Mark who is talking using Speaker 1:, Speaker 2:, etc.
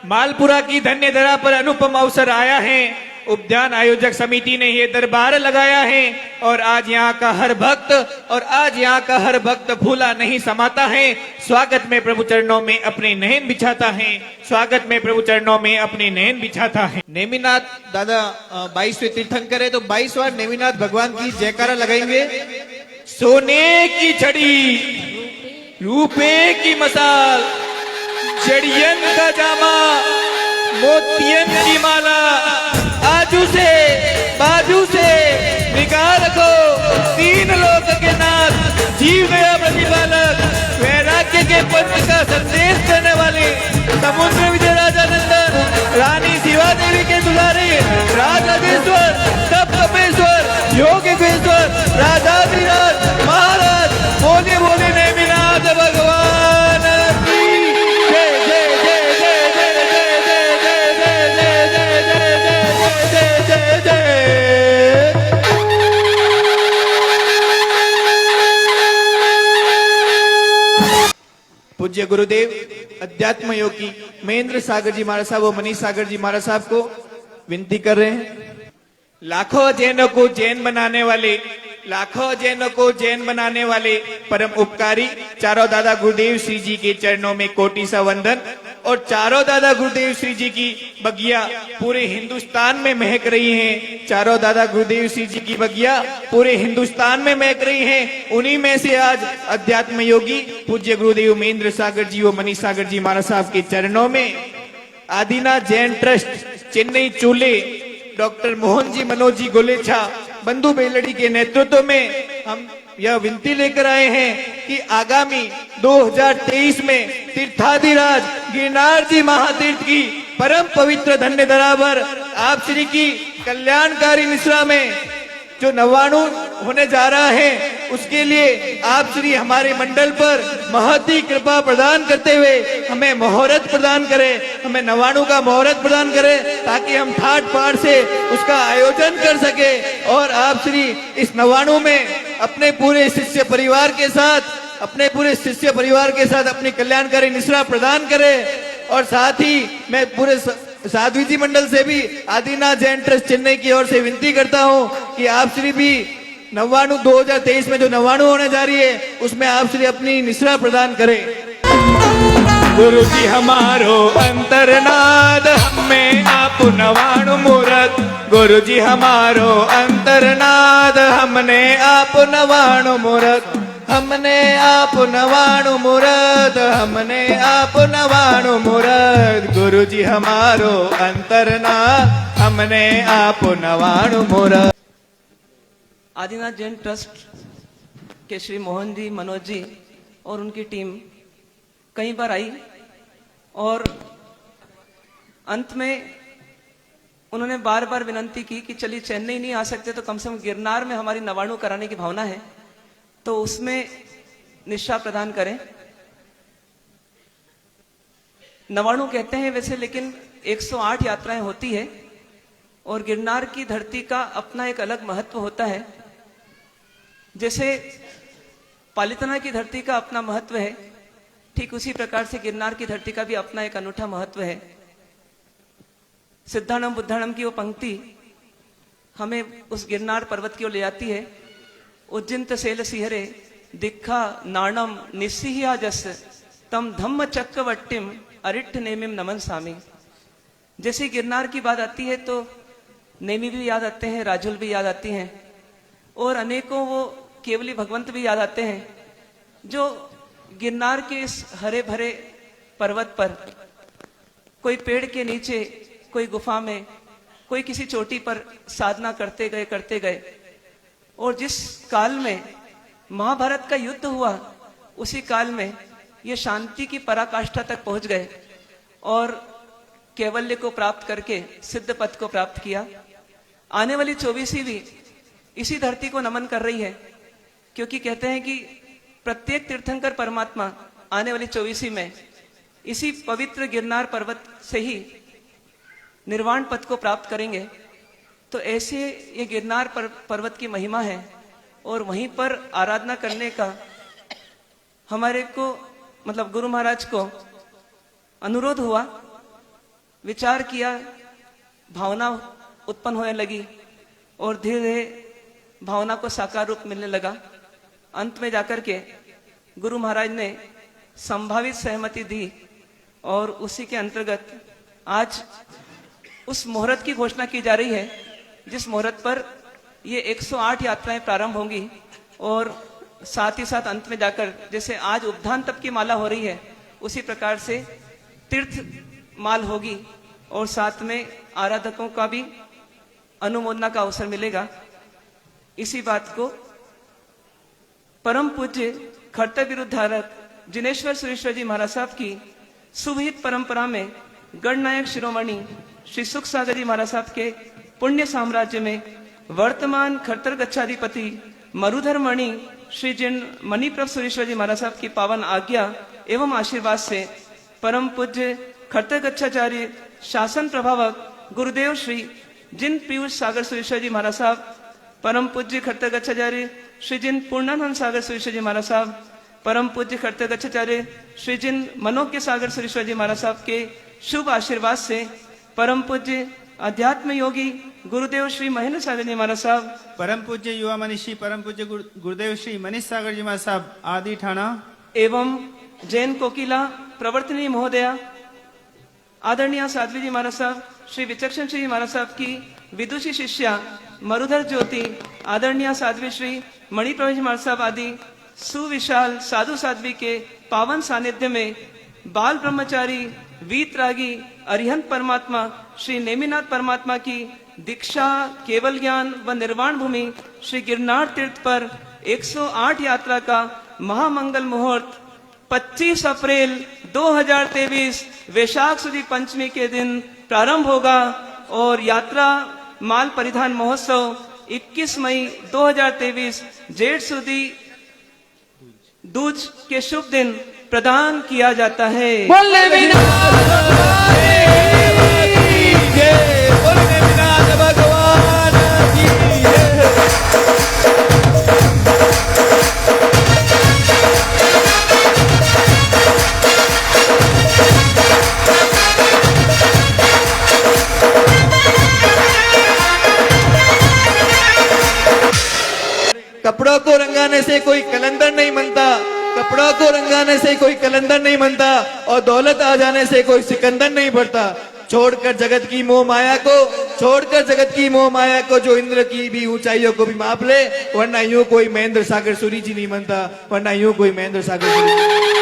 Speaker 1: मालपुरा की धन्य धरा पर अनुपम अवसर आया है। उद्यान आयोजक समिति ने ये दरबार लगाया है और आज यहाँ का हर भक्त भूला नहीं समाता है। स्वागत में प्रभु चरणों में अपने नयन बिछाता है। स्वागत में प्रभु चरणों में अपने नयन बिछाता है। नेमिनाथ दादा 22वें तीर्थंकर है, तो 22 बार नेमिनाथ भगवान की जयकारा लगाएंगे। सोने की छड़ी, रूपे की मसाल, जड़ियन का जामा, मोतियन की माला, आजू से बाजू से निकाल रखो, तीन लोक के नाथ, जीव गया प्रतिपालक, वैराग्य के पंथ का संदेश देने वाले समुद्र विजय राजा नंदन, रानी शिवा देवी के दुलारे, राजाधीश्वर, तप तपेश्वर, योगेश्वर, राजाधिराज महाराज, बोले बोले नेमिनाथ भगवान की जय जय जय जय जय जय जय जय जय जय जय जय जय। पूज्य गुरुदेव अध्यात्म योगी महेंद्र सागर जी महाराज साहब और मनीष सागर जी महाराज साहब को विनती कर रहे हैं। लाखों जैनों को जैन बनाने वाले परम उपकारी चारों दादा गुरुदेव श्री जी के चरणों में कोटि सा वंदन। और चारों दादा गुरुदेव श्री जी की बगिया पूरे हिंदुस्तान में महक रही हैं। चारों दादा गुरुदेव श्री जी की बगिया पूरे हिंदुस्तान में महक रही हैं। उन्हीं में से आज अध्यात्म योगी पूज्य गुरुदेव महेंद्र सागर जी और मनीष सागर जी महाराज साहब के चरणों में आदिनाथ जैन ट्रस्ट चेन्नई चूले डॉक्टर मोहन जी मनोज जी गोलेछा बंधु बेलड़ी के नेतृत्व में हम यह विनती लेकर आए हैं कि आगामी 2023 में तीर्थाधिराज गिरनार जी महातीर्थ की परम पवित्र धन्य धरा पर आप श्री की कल्याणकारी निश्रा में जो 99 होने जा रहा है, उसके लिए आप श्री हमारे मंडल पर महती कृपा प्रदान करते हुए हमें मुहूर्त प्रदान करें, हमें 99 का मुहूर्त प्रदान करें, ताकि हम ठाट बाट से उसका आयोजन कर सके और आप श्री इस 99 में अपने पूरे शिष्य परिवार के साथ अपनी कल्याणकारी निश्रा प्रदान करें। और साथ ही मैं पूरे साध्वी जी मंडल से भी आदिनाथ जैन ट्रस्ट चेन्नई की ओर से विनती करता हूं कि आप श्री भी 99 2023 में जो 99 होने जा रही है, उसमें आप श्री अपनी निश्रा प्रदान करें। गुरु जी हमारो अंतरनाद, हमें आप 99 मूरत। गुरु जी हमारो अंतरनाद, हमने आप 99 मूरत। हमने आप 99 मूरत, हमने आप 99 मूरत। गुरु जी हमारो अंतरनाद, हमने आप 99 मूरत।
Speaker 2: आदिनाथ जैन ट्रस्ट के श्री मोहन जी मनोज जी और उनकी टीम कई बार आई और अंत में उन्होंने बार बार विनंती की कि चलिए चेन्नई नहीं आ सकते तो कम से कम गिरनार में हमारी 99 कराने की भावना है, तो उसमें निष्ठा प्रदान करें। 99 कहते हैं वैसे, लेकिन 108 यात्राएं होती है और गिरनार की धरती का अपना एक अलग महत्व होता है। जैसे पालितना की धरती का अपना महत्व है, ठीक उसी प्रकार से गिरनार की धरती का भी अपना एक अनूठा महत्व है। सिद्धाणम बुद्धाणम की वो पंक्ति हमें उस गिरनार पर्वत की ओर ले जाती है। उज्जिंत सेल सिहरे दिखा नाणम निस्सिहा जस तम धम्म चक्रवट्टिम अरिट्ठ नेमिम नमन सामी। जैसे गिरनार की बात आती है तो नेमी भी याद आते हैं, राजुल भी याद आती हैं और अनेकों वो केवली भगवंत भी याद आते हैं, जो गिरनार के इस हरे भरे पर्वत पर कोई पेड़ के नीचे, कोई गुफा में, कोई किसी चोटी पर साधना करते गए और जिस काल में महाभारत का युद्ध हुआ, उसी काल में ये शांति की पराकाष्ठा तक पहुंच गए और कैवल्य को प्राप्त करके सिद्ध पद को प्राप्त किया। आने वाली 24वीं भी इसी धरती को नमन कर रही है, क्योंकि कहते हैं कि प्रत्येक तीर्थंकर परमात्मा आने वाली 24वीं में इसी पवित्र गिरनार पर्वत से ही निर्वाण पद को प्राप्त करेंगे। तो ऐसे ये गिरनार पर्वत की महिमा है और वहीं पर आराधना करने का हमारे को मतलब गुरु महाराज को अनुरोध हुआ विचार किया, भावना उत्पन्न होने लगी और धीरे धीरे भावना को साकार रूप मिलने लगा। अंत में जाकर के गुरु महाराज ने संभावित सहमति दी और उसी के अंतर्गत आज उस मुहूर्त की घोषणा की जा रही है जिस मुहूर्त पर ये 108 यात्राएं प्रारंभ होंगी और साथ ही साथ अंत में जाकर जैसे आज उपधान तप की माला हो रही है उसी प्रकार से तीर्थ माल होगी और साथ में आराधकों का भी अनुमोदना का अवसर मिलेगा। इसी बात को परम पूज्य खर्तव्य विरुद्धारक जिनेश्वर सुरेश्वर जी महाराज साहब की सुविहित परंपरा में गणनायक शिरोमणि श्री सुख सागर जी महाराज साहब के पुण्य साम्राज्य में वर्तमान खट्टर गच्छाधिपति मरुधर मणि श्री जिन मणिप्रभ सुरेश्वर जी महाराज साहब की पावन आज्ञा एवं आशीर्वाद से परम पूज्य खट्टर गच्छाचार्य शासन प्रभावक गुरुदेव श्री जिन पीयूष सागर सुरेश्वर जी महाराज साहब, परम पूज्य खट्टर गच्छाचार्य श्री जिन पूर्णानंद सागर सुरेश्वर जी महाराज साहब, परम पूज्य खट्टर गच्छाचार्य श्री जिन मनोज्ञ सागर सुरेश्वर जी महाराज साहब के शुभ आशीर्वाद से परम पूज्य अध्यात्म योगी गुरुदेव श्री महेंद्र सागर जी महाराज साहब,
Speaker 3: परम पूज्य युवा मनीषी परम पूज्य गुरुदेव श्री मनीष सागर जी महाराज साहब आदि ठाणा
Speaker 2: एवं जैन कोकिला प्रवर्तनी महोदया आदरणीय साध्वी जी महाराज साहब, श्री विचक्षण श्री महाराज साहब की विदुषी शिष्या मरुधर ज्योति आदरणीय साध्वी श्री मणिप्रभ जी महाराज साहब आदि सुविशाल साधु साध्वी के पावन सानिध्य में बाल ब्रह्मचारी वीतरागी अरिहंत परमात्मा श्री नेमिनाथ परमात्मा की दीक्षा केवल ज्ञान व निर्वाण भूमि श्री गिरनार तीर्थ पर 108 यात्रा का महामंगल मुहूर्त 25 अप्रैल 2023 वैशाख सुदी पंचमी के दिन प्रारंभ होगा और यात्रा माल परिधान महोत्सव 21 मई 2023 जेठ सुदी दूज के शुभ दिन प्रदान किया जाता है।
Speaker 1: बोले विनाथ भगवान की जय। कपड़ों को रंगाने से कोई कलंदर नहीं बनता, कपड़ों को रंगाने से कोई कलंदर नहीं बनता और दौलत आ जाने से कोई सिकंदर नहीं बढ़ता। छोड़कर जगत की मोह माया को, छोड़कर जगत की मोह माया को जो इंद्र की भी ऊंचाइयों को भी माप ले, वरना यूं कोई महेंद्र सागर सूरी जी नहीं बनता, वरना यूं कोई महेंद्र सागर सूरी